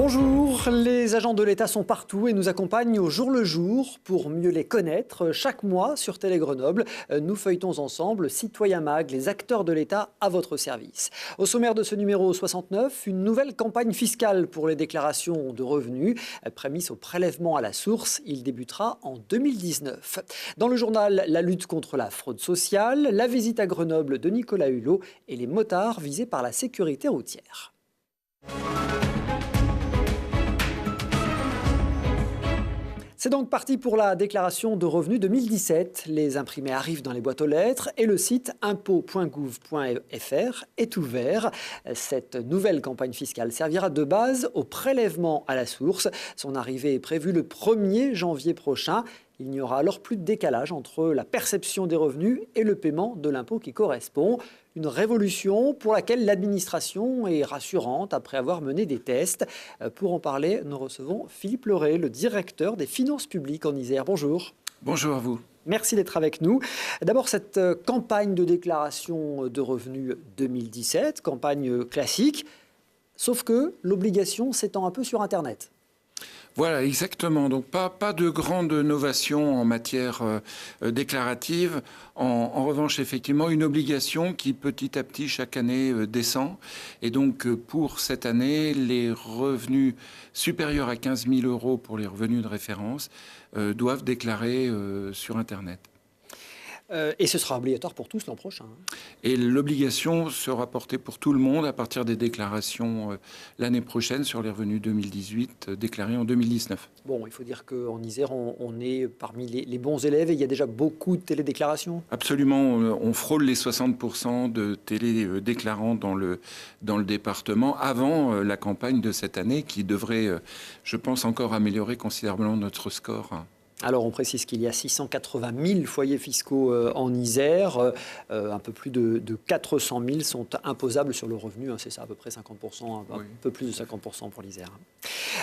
Bonjour, les agents de l'État sont partout et nous accompagnent au jour le jour pour mieux les connaître. Chaque mois sur Télé Grenoble, nous feuilletons ensemble Citoyen Mag, les acteurs de l'État à votre service. Au sommaire de ce numéro 69, une nouvelle campagne fiscale pour les déclarations de revenus, prémisse au prélèvement à la source. Il débutera en 2019. Dans le journal, la lutte contre la fraude sociale, la visite à Grenoble de Nicolas Hulot et les motards visés par la sécurité routière. C'est donc parti pour la déclaration de revenus 2017. Les imprimés arrivent dans les boîtes aux lettres et le site impôts.gouv.fr est ouvert. Cette nouvelle campagne fiscale servira de base au prélèvement à la source. Son arrivée est prévue le 1er janvier prochain. Il n'y aura alors plus de décalage entre la perception des revenus et le paiement de l'impôt qui correspond. Une révolution pour laquelle l'administration est rassurante après avoir mené des tests. Pour en parler, nous recevons Philippe Leray, le directeur des finances publiques en Isère. Bonjour. Bonjour à vous. Merci d'être avec nous. D'abord, cette campagne de déclaration de revenus 2017, campagne classique, sauf que l'obligation s'étend un peu sur Internet. Voilà, exactement. Donc, pas de grande novation en matière déclarative. En revanche, effectivement, une obligation qui, petit à petit, chaque année, descend. Et donc, pour cette année, les revenus supérieurs à 15 000 € pour les revenus de référence doivent déclarer sur Internet. Et ce sera obligatoire pour tous l'an prochain. Et l'obligation sera portée pour tout le monde à partir des déclarations l'année prochaine sur les revenus 2018 déclarés en 2019. Bon, il faut dire qu'en Isère, on est parmi les bons élèves et il y a déjà beaucoup de télédéclarations. Absolument, on frôle les 60% de télédéclarants dans le département avant la campagne de cette année qui devrait, je pense, encore améliorer considérablement notre score. Alors, on précise qu'il y a 680 000 foyers fiscaux en Isère. Un peu plus de 400 000 sont imposables sur le revenu. C'est ça, à peu près 50%, un peu plus de 50% pour l'Isère.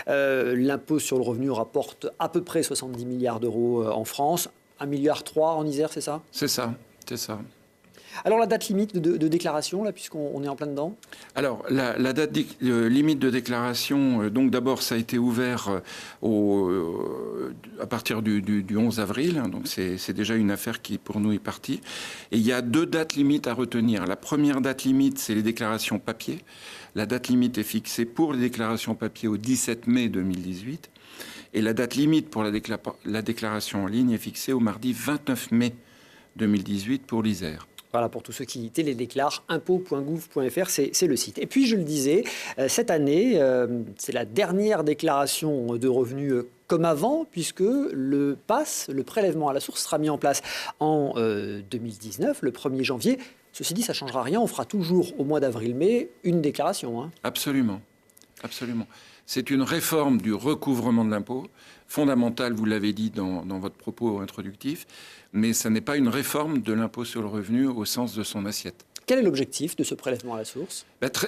L'impôt sur le revenu rapporte à peu près 70 milliards d'euros en France. 1,3 milliard en Isère, c'est ça ? C'est ça, c'est ça. Alors la date limite de déclaration, là, puisqu'on est en plein dedans ? Alors la date limite de déclaration, donc d'abord ça a été ouvert à partir du 11 avril, donc c'est déjà une affaire qui pour nous est partie. Et il y a 2 dates limites à retenir. La première date limite, c'est les déclarations papier. La date limite est fixée pour les déclarations papier au 17 mai 2018. Et la date limite pour la déclaration en ligne est fixée au mardi 29 mai 2018 pour l'Isère. Voilà, pour tous ceux qui télédéclarent, impôts.gouv.fr, c'est le site. Et puis, je le disais, cette année, c'est la dernière déclaration de revenus comme avant, puisque le PAS, le prélèvement à la source, sera mis en place en 2019, le 1er janvier. Ceci dit, ça ne changera rien, on fera toujours au mois d'avril-mai une déclaration. Absolument, absolument. C'est une réforme du recouvrement de l'impôt, fondamentale, vous l'avez dit dans votre propos introductif, mais ça n'est pas une réforme de l'impôt sur le revenu au sens de son assiette. Quel est l'objectif de ce prélèvement à la source ?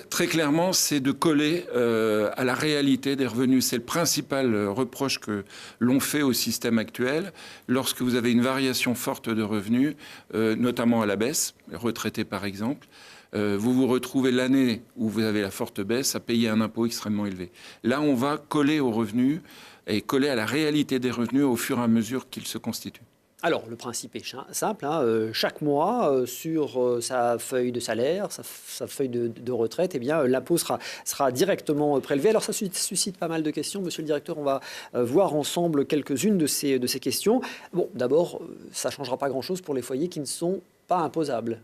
Très clairement, c'est de coller à la réalité des revenus. C'est le principal reproche que l'on fait au système actuel. Lorsque vous avez une variation forte de revenus, notamment à la baisse, retraités par exemple, vous vous retrouvez l'année où vous avez la forte baisse à payer un impôt extrêmement élevé. Là, on va coller aux revenus et coller à la réalité des revenus au fur et à mesure qu'ils se constituent. Alors, le principe est simple. Chaque mois, sur sa feuille de salaire, sa feuille de retraite, l'impôt sera directement prélevé. Alors, ça suscite pas mal de questions. Monsieur le directeur, on va voir ensemble quelques-unes de ces questions. Bon, d'abord, ça ne changera pas grand-chose pour les foyers qui ne sont pas imposables.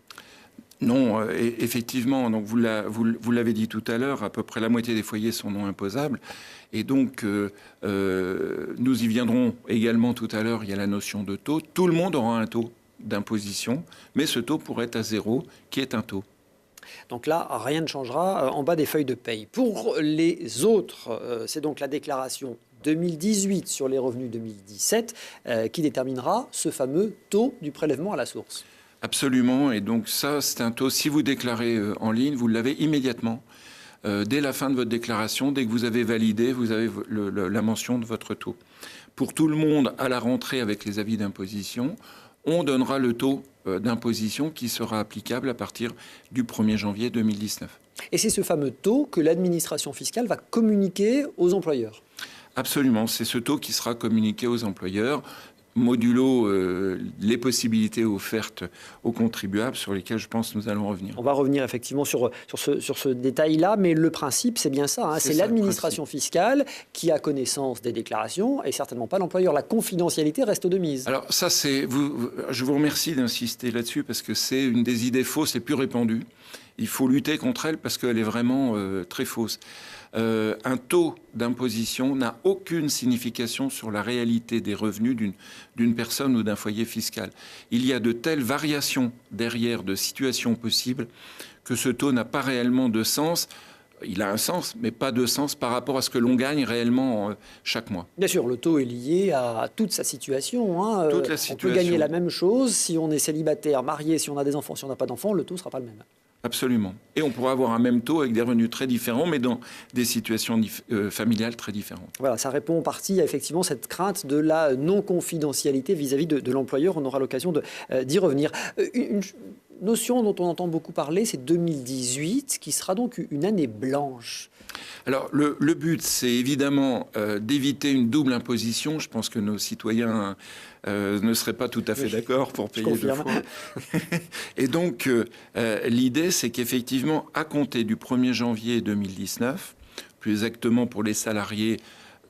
Non, effectivement, donc vous l'avez dit tout à l'heure, à peu près la moitié des foyers sont non imposables. Et donc, nous y viendrons également tout à l'heure, il y a la notion de taux. Tout le monde aura un taux d'imposition, mais ce taux pourrait être à 0, qui est un taux. Donc là, rien ne changera en bas des feuilles de paye. Pour les autres, c'est donc la déclaration 2018 sur les revenus 2017 qui déterminera ce fameux taux du prélèvement à la source. Absolument, et donc ça, c'est un taux, si vous déclarez en ligne, vous l'avez immédiatement. Dès la fin de votre déclaration, dès que vous avez validé, vous avez la mention de votre taux. Pour tout le monde, à la rentrée avec les avis d'imposition, on donnera le taux d'imposition qui sera applicable à partir du 1er janvier 2019. Et c'est ce fameux taux que l'administration fiscale va communiquer aux employeurs. Absolument, c'est ce taux qui sera communiqué aux employeurs, modulo les possibilités offertes aux contribuables sur lesquelles je pense nous allons revenir. On va revenir effectivement sur ce détail-là, mais le principe, c'est bien ça. Hein, c'est l'administration fiscale qui a connaissance des déclarations et certainement pas l'employeur. La confidentialité reste de mise. Alors ça, je vous remercie d'insister là-dessus parce que c'est une des idées fausses les plus répandues. Il faut lutter contre elle parce qu'elle est vraiment très fausse. Un taux d'imposition n'a aucune signification sur la réalité des revenus d'une personne ou d'un foyer fiscal. Il y a de telles variations derrière de situations possibles que ce taux n'a pas réellement de sens. Il a un sens, mais pas de sens par rapport à ce que l'on gagne réellement chaque mois. Bien sûr, le taux est lié à toute sa situation. Hein. Toute la situation. On peut gagner la même chose si on est célibataire, marié, si on a des enfants, si on n'a pas d'enfants, le taux ne sera pas le même. Absolument. Et on pourra avoir un même taux avec des revenus très différents, mais dans des situations familiales très différentes. Voilà, ça répond en partie à effectivement cette crainte de la non-confidentialité vis-à-vis de l'employeur. On aura l'occasion d'y revenir. Une notion dont on entend beaucoup parler, c'est 2018, qui sera donc une année blanche. Alors, le but, c'est évidemment d'éviter une double imposition. Je pense que nos citoyens ne seraient pas tout à fait d'accord pour payer deux fois. Et donc, l'idée, c'est qu'effectivement, à compter du 1er janvier 2019, plus exactement pour les salariés,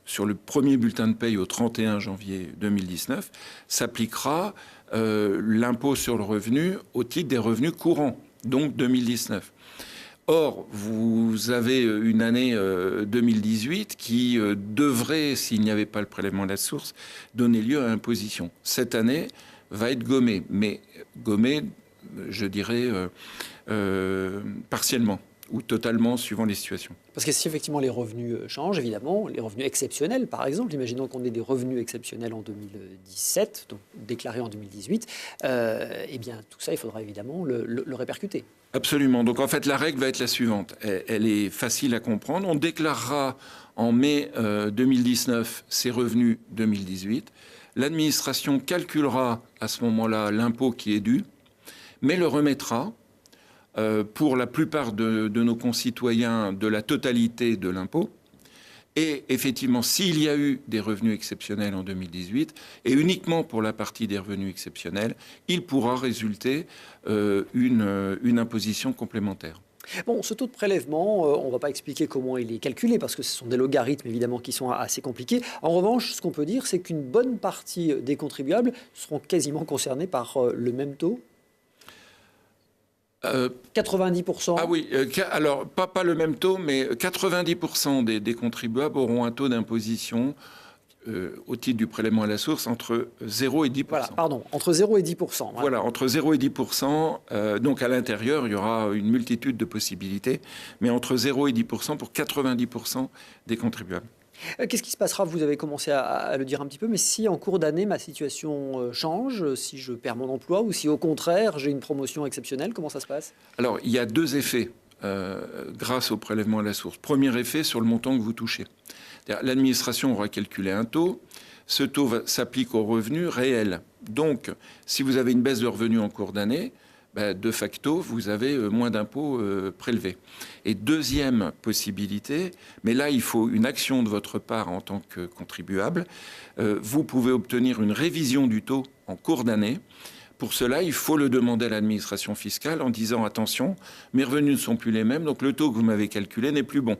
sur le premier bulletin de paye au 31 janvier 2019, s'appliquera l'impôt sur le revenu au titre des revenus courants, donc 2019. Or, vous avez une année 2018 qui devrait, s'il n'y avait pas le prélèvement de la source, donner lieu à imposition. Cette année va être gommée, mais gommée, je dirais, partiellement ou totalement suivant les situations. Parce que si effectivement les revenus changent, évidemment, les revenus exceptionnels, par exemple, imaginons qu'on ait des revenus exceptionnels en 2017, donc déclarés en 2018, eh bien tout ça, il faudra évidemment le répercuter. Absolument. Donc en fait, la règle va être la suivante. Elle est facile à comprendre. On déclarera en mai 2019 ses revenus 2018. L'administration calculera à ce moment-là l'impôt qui est dû, mais le remettra pour la plupart de nos concitoyens de la totalité de l'impôt. Et effectivement, s'il y a eu des revenus exceptionnels en 2018, et uniquement pour la partie des revenus exceptionnels, il pourra résulter une imposition complémentaire. Bon, ce taux de prélèvement, on ne va pas expliquer comment il est calculé, parce que ce sont des logarithmes, évidemment, qui sont assez compliqués. En revanche, ce qu'on peut dire, c'est qu'une bonne partie des contribuables seront quasiment concernés par le même taux. 90%. Ah oui, alors pas le même taux, mais 90% des contribuables auront un taux d'imposition au titre du prélèvement à la source entre 0 et 10%. Voilà, pardon, entre 0 et 10%. Voilà, entre 0 et 10%. Donc à l'intérieur, il y aura une multitude de possibilités, mais entre 0 et 10% pour 90% des contribuables. Qu'est-ce qui se passera? Vous avez commencé à le dire un petit peu, mais si en cours d'année, ma situation change, si je perds mon emploi ou si au contraire, j'ai une promotion exceptionnelle, comment ça se passe? Alors, il y a deux effets grâce au prélèvement à la source. Premier effet sur le montant que vous touchez. L'administration aura calculé un taux. Ce taux s'applique aux revenus réels. Donc, si vous avez une baisse de revenus en cours d'année, de facto, vous avez moins d'impôts prélevés. Et deuxième possibilité, mais là, il faut une action de votre part en tant que contribuable, vous pouvez obtenir une révision du taux en cours d'année. Pour cela, il faut le demander à l'administration fiscale en disant « Attention, mes revenus ne sont plus les mêmes, donc le taux que vous m'avez calculé n'est plus bon ».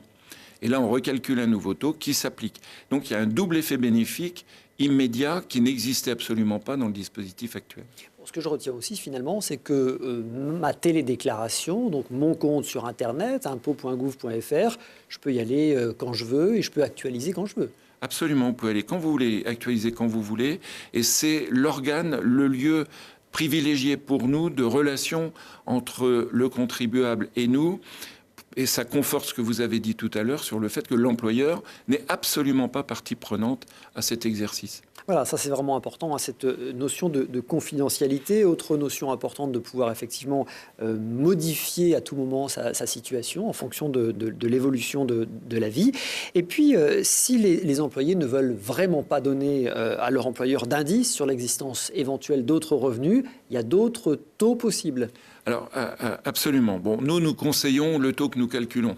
Et là, on recalcule un nouveau taux qui s'applique. Donc, il y a un double effet bénéfique immédiat qui n'existait absolument pas dans le dispositif actuel. Ce que je retiens aussi finalement, c'est que ma télédéclaration, donc mon compte sur Internet, impôt.gouv.fr, je peux y aller quand je veux et je peux actualiser quand je veux. Absolument, vous pouvez aller quand vous voulez, actualiser quand vous voulez. Et c'est l'organe, le lieu privilégié pour nous de relation entre le contribuable et nous. Et ça conforte ce que vous avez dit tout à l'heure sur le fait que l'employeur n'est absolument pas partie prenante à cet exercice. Voilà, ça c'est vraiment important, hein, cette notion de confidentialité. Autre notion importante de pouvoir effectivement modifier à tout moment sa situation en fonction de l'évolution de la vie. Et puis, si les employés ne veulent vraiment pas donner à leur employeur d'indices sur l'existence éventuelle d'autres revenus, il y a d'autres taux possibles. Alors, absolument. Bon, nous conseillons le taux que nous calculons.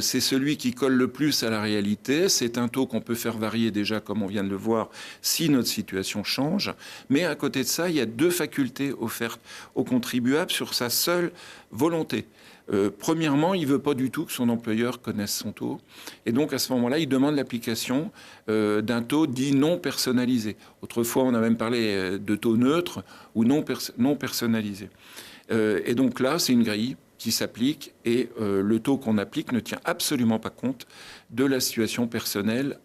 C'est celui qui colle le plus à la réalité. C'est un taux qu'on peut faire varier déjà, comme on vient de le voir, si notre situation change. Mais à côté de ça, il y a deux facultés offertes au contribuable sur sa seule volonté. Premièrement, il ne veut pas du tout que son employeur connaisse son taux. Et donc, à ce moment-là, il demande l'application d'un taux dit non personnalisé. Autrefois, on a même parlé de taux neutre ou non personnalisé. Et donc là, c'est une grille qui s'applique et le taux qu'on applique ne tient absolument pas compte de la situation personnelle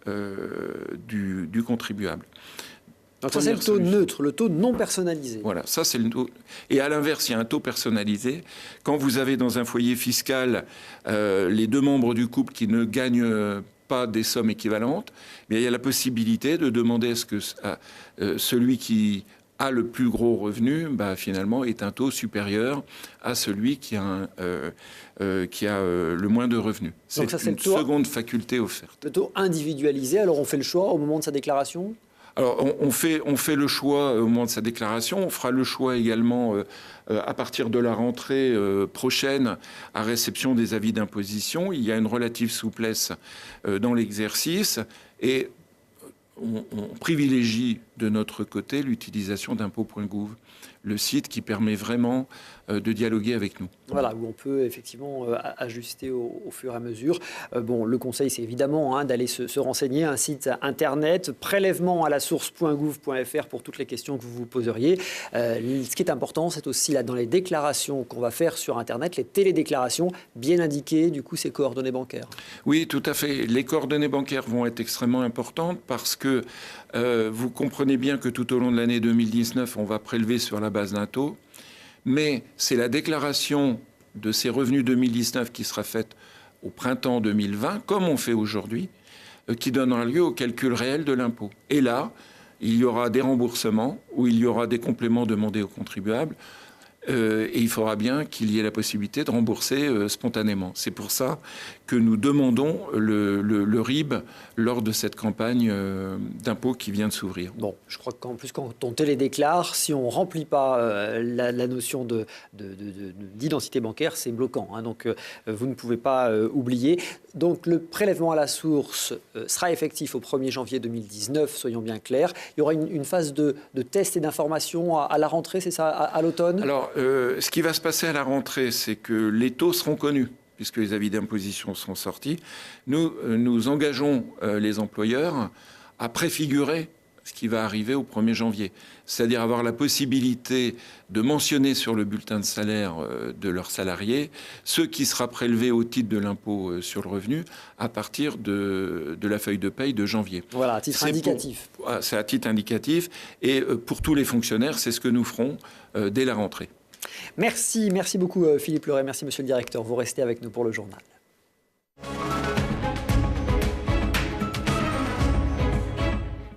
du contribuable. Donc ça, c'est le taux neutre, le taux non personnalisé. Voilà, ça c'est le taux. Et à l'inverse, il y a un taux personnalisé. Quand vous avez dans un foyer fiscal les deux membres du couple qui ne gagnent pas des sommes équivalentes, mais il y a la possibilité de demander à ce que celui qui a le plus gros revenu, finalement, est un taux supérieur à celui qui a le moins de revenus. C'est une seconde faculté offerte. Le taux individualisé, alors on fait le choix au moment de sa déclaration ? Alors, on fait le choix au moment de sa déclaration. On fera le choix également à partir de la rentrée prochaine à réception des avis d'imposition. Il y a une relative souplesse dans l'exercice et on privilégie de notre côté l'utilisation d'impôts.gouv, le site qui permet vraiment de dialoguer avec nous. Voilà, où on peut effectivement ajuster au fur et à mesure. Bon, le conseil, c'est évidemment d'aller se renseigner, un site internet, prélèvement à la source.gouv.fr pour toutes les questions que vous vous poseriez. Ce qui est important, c'est aussi là dans les déclarations qu'on va faire sur internet, les télédéclarations, bien indiquer du coup ces coordonnées bancaires. Oui, tout à fait. Les coordonnées bancaires vont être extrêmement importantes parce que vous comprenez bien que tout au long de l'année 2019, on va prélever sur la base d'un taux. Mais c'est la déclaration de ces revenus 2019 qui sera faite au printemps 2020, comme on fait aujourd'hui, qui donnera lieu au calcul réel de l'impôt. Et là, il y aura des remboursements ou il y aura des compléments demandés aux contribuables. Et il faudra bien qu'il y ait la possibilité de rembourser spontanément. C'est pour ça que nous demandons le RIB lors de cette campagne d'impôt qui vient de s'ouvrir. Bon, je crois qu'en plus, quand on télédéclare, si on ne remplit pas la notion d'identité bancaire, c'est bloquant. Donc, vous ne pouvez pas oublier. Donc, le prélèvement à la source sera effectif au 1er janvier 2019, soyons bien clairs. Il y aura une phase de test et d'information à la rentrée, c'est ça, à l'automne ? Alors, ce qui va se passer à la rentrée, c'est que les taux seront connus, puisque les avis d'imposition sont sortis. Nous engageons les employeurs à préfigurer ce qui va arriver au 1er janvier. C'est-à-dire avoir la possibilité de mentionner sur le bulletin de salaire de leurs salariés ce qui sera prélevé au titre de l'impôt sur le revenu à partir de la feuille de paye de janvier. Voilà, à titre indicatif. C'est à titre indicatif. Et pour tous les fonctionnaires, c'est ce que nous ferons dès la rentrée. Merci beaucoup Philippe Leray, merci monsieur le directeur. Vous restez avec nous pour le journal.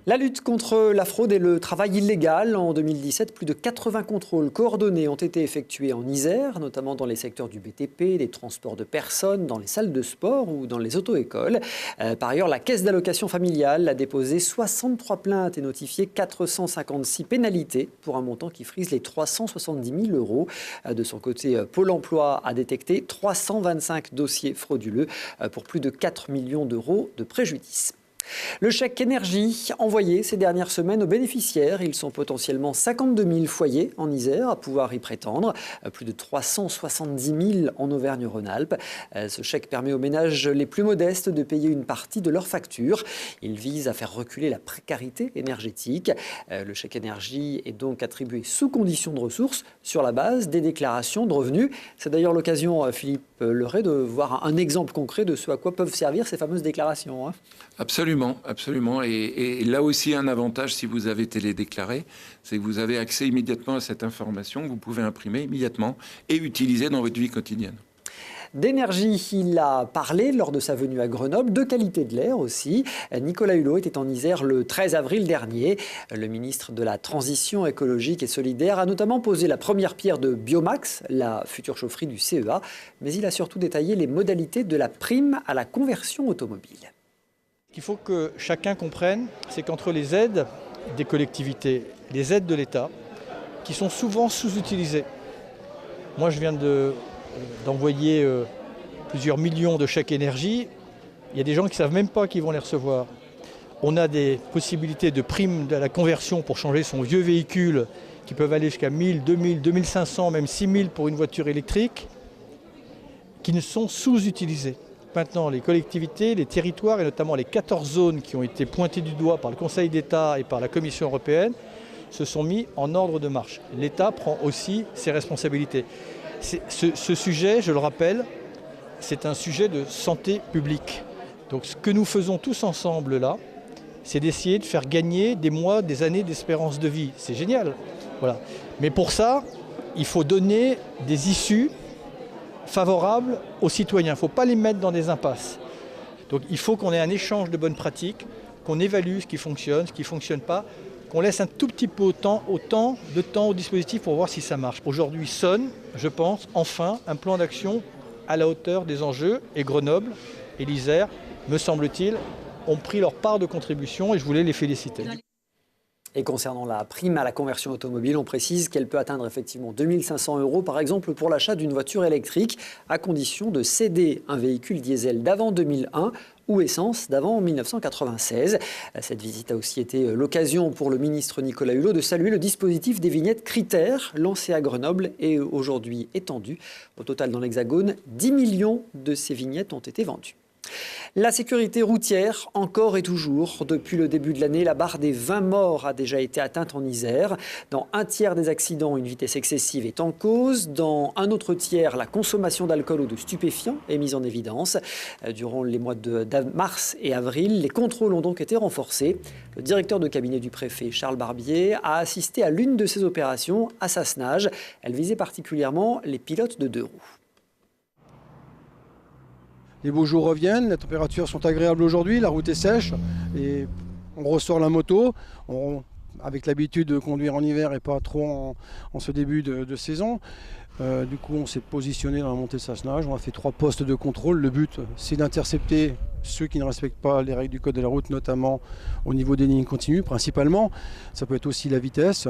La lutte contre la fraude et le travail illégal. En 2017, plus de 80 contrôles coordonnés ont été effectués en Isère, notamment dans les secteurs du BTP, des transports de personnes, dans les salles de sport ou dans les auto-écoles. Par ailleurs, la Caisse d'allocation familiale a déposé 63 plaintes et notifié 456 pénalités pour un montant qui frise les 370 000 euros. De son côté, Pôle emploi a détecté 325 dossiers frauduleux pour plus de 4 millions d'euros de préjudice. Le chèque énergie envoyé ces dernières semaines aux bénéficiaires. Ils sont potentiellement 52 000 foyers en Isère à pouvoir y prétendre, plus de 370 000 en Auvergne-Rhône-Alpes. Ce chèque permet aux ménages les plus modestes de payer une partie de leurs factures. Il vise à faire reculer la précarité énergétique. Le chèque énergie est donc attribué sous condition de ressources sur la base des déclarations de revenus. C'est d'ailleurs l'occasion, Philippe Leray, de voir un exemple concret de ce à quoi peuvent servir ces fameuses déclarations. Absolument. Et là aussi, un avantage, si vous avez télédéclaré, c'est que vous avez accès immédiatement à cette information que vous pouvez imprimer immédiatement et utiliser dans votre vie quotidienne. D'énergie, il a parlé lors de sa venue à Grenoble, de qualité de l'air aussi. Nicolas Hulot était en Isère le 13 avril dernier. Le ministre de la Transition écologique et solidaire a notamment posé la première pierre de Biomax, la future chaufferie du CEA, mais il a surtout détaillé les modalités de la prime à la conversion automobile. Il faut que chacun comprenne, c'est qu'entre les aides des collectivités, les aides de l'État, qui sont souvent sous-utilisées. Moi, je viens d'envoyer plusieurs millions de chèques énergie. Il y a des gens qui ne savent même pas qu'ils vont les recevoir. On a des possibilités de primes à la conversion pour changer son vieux véhicule qui peuvent aller jusqu'à 1000, 2000, 2500, même 6000 pour une voiture électrique, qui ne sont sous-utilisées. Maintenant, les collectivités, les territoires et notamment les 14 zones qui ont été pointées du doigt par le Conseil d'État et par la Commission européenne se sont mis en ordre de marche. L'État prend aussi ses responsabilités. Ce sujet, je le rappelle, c'est un sujet de santé publique. Donc ce que nous faisons tous ensemble là, c'est d'essayer de faire gagner des mois, des années d'espérance de vie. C'est génial. Voilà. Mais pour ça, il faut donner des issues favorables aux citoyens. Il ne faut pas les mettre dans des impasses. Donc il faut qu'on ait un échange de bonnes pratiques, qu'on évalue ce qui fonctionne, ce qui ne fonctionne pas, qu'on laisse un tout petit peu de temps au dispositif pour voir si ça marche. Aujourd'hui sonne, je pense, enfin un plan d'action à la hauteur des enjeux. Et Grenoble et l'Isère, me semble-t-il, ont pris leur part de contribution et je voulais les féliciter. Et concernant la prime à la conversion automobile, on précise qu'elle peut atteindre effectivement 2 500 €, par exemple pour l'achat d'une voiture électrique, à condition de céder un véhicule diesel d'avant 2001 ou essence d'avant 1996. Cette visite a aussi été l'occasion pour le ministre Nicolas Hulot de saluer le dispositif des vignettes critères lancé à Grenoble et aujourd'hui étendu. Au total, dans l'Hexagone, 10 millions de ces vignettes ont été vendues. La sécurité routière, encore et toujours. Depuis le début de l'année, la barre des 20 morts a déjà été atteinte en Isère. Dans un tiers des accidents, une vitesse excessive est en cause. Dans un autre tiers, la consommation d'alcool ou de stupéfiants est mise en évidence. Durant les mois de mars et avril, les contrôles ont donc été renforcés. Le directeur de cabinet du préfet, Charles Barbier, a assisté à l'une de ces opérations à Sassenage. Elle visait particulièrement les pilotes de deux roues. Les beaux jours reviennent, les températures sont agréables aujourd'hui, la route est sèche et on ressort la moto. Avec l'habitude de conduire en hiver et pas trop en ce début de saison. Du coup, on s'est positionné dans la montée de Sassenage. On a fait 3 postes de contrôle. Le but, c'est d'intercepter ceux qui ne respectent pas les règles du code de la route, notamment au niveau des lignes continues, principalement. Ça peut être aussi la vitesse.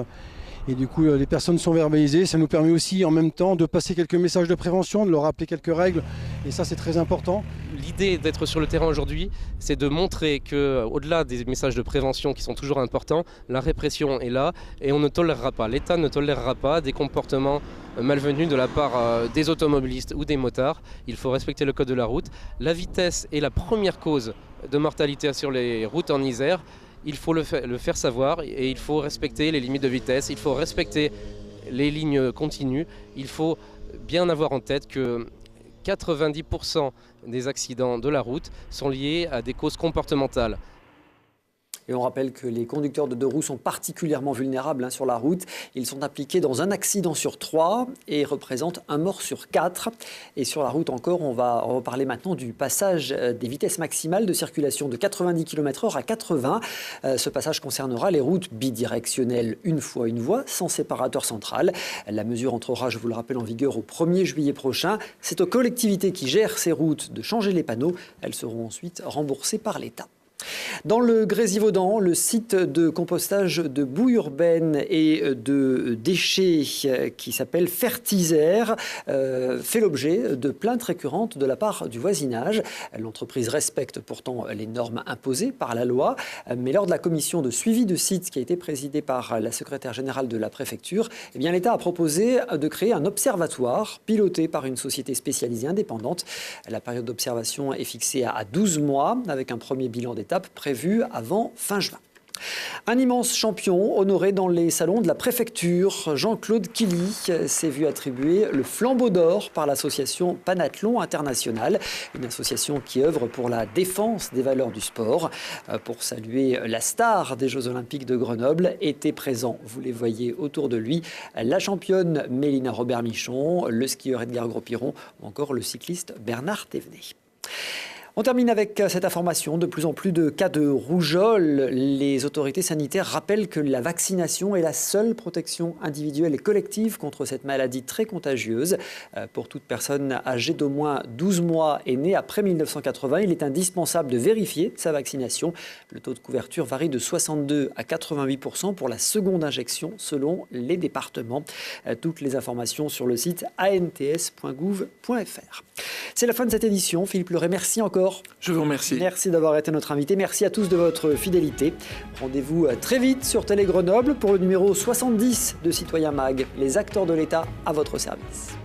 Et du coup, les personnes sont verbalisées. Ça nous permet aussi en même temps de passer quelques messages de prévention, de leur rappeler quelques règles. Et ça, c'est très important. L'idée d'être sur le terrain aujourd'hui, c'est de montrer qu'au-delà des messages de prévention qui sont toujours importants, la répression est là et on ne tolérera pas. L'État ne tolérera pas des comportements malvenus de la part des automobilistes ou des motards. Il faut respecter le code de la route. La vitesse est la première cause de mortalité sur les routes en Isère. Il faut le faire savoir et il faut respecter les limites de vitesse, il faut respecter les lignes continues. Il faut bien avoir en tête que 90% des accidents de la route sont liés à des causes comportementales. Et on rappelle que les conducteurs de deux roues sont particulièrement vulnérables sur la route. Ils sont impliqués dans un accident sur 3 et représentent un mort sur 4. Et sur la route encore, on va reparler maintenant du passage des vitesses maximales de circulation de 90 km/h à 80. Ce passage concernera les routes bidirectionnelles une fois une voie, sans séparateur central. La mesure entrera, je vous le rappelle, en vigueur au 1er juillet prochain. C'est aux collectivités qui gèrent ces routes de changer les panneaux. Elles seront ensuite remboursées par l'État. Dans le Grésivaudan, le site de compostage de boues urbaines et de déchets qui s'appelle Fertisère fait l'objet de plaintes récurrentes de la part du voisinage. L'entreprise respecte pourtant les normes imposées par la loi, mais lors de la commission de suivi de site qui a été présidée par la secrétaire générale de la préfecture, l'État a proposé de créer un observatoire piloté par une société spécialisée indépendante. La période d'observation est fixée à 12 mois avec un premier bilan d'étape prévu avant fin juin. Un immense champion honoré dans les salons de la préfecture, Jean-Claude Killy, s'est vu attribuer le flambeau d'or par l'association Panathlon International, une association qui œuvre pour la défense des valeurs du sport. Pour saluer la star des Jeux Olympiques de Grenoble, étaient présents, vous les voyez autour de lui, la championne Mélina Robert-Michon, le skieur Edgar Gros-Piron ou encore le cycliste Bernard Thévenet. On termine avec cette information. De plus en plus de cas de rougeole. Les autorités sanitaires rappellent que la vaccination est la seule protection individuelle et collective contre cette maladie très contagieuse. Pour toute personne âgée d'au moins 12 mois et née après 1980, il est indispensable de vérifier sa vaccination. Le taux de couverture varie de 62 à 88% pour la seconde injection selon les départements. Toutes les informations sur le site ants.gouv.fr. C'est la fin de cette édition. Philippe Leray, merci encore. Je vous remercie. Merci d'avoir été notre invité. Merci à tous de votre fidélité. Rendez-vous très vite sur Télé Grenoble pour le numéro 70 de Citoyen Mag, les acteurs de l'État à votre service.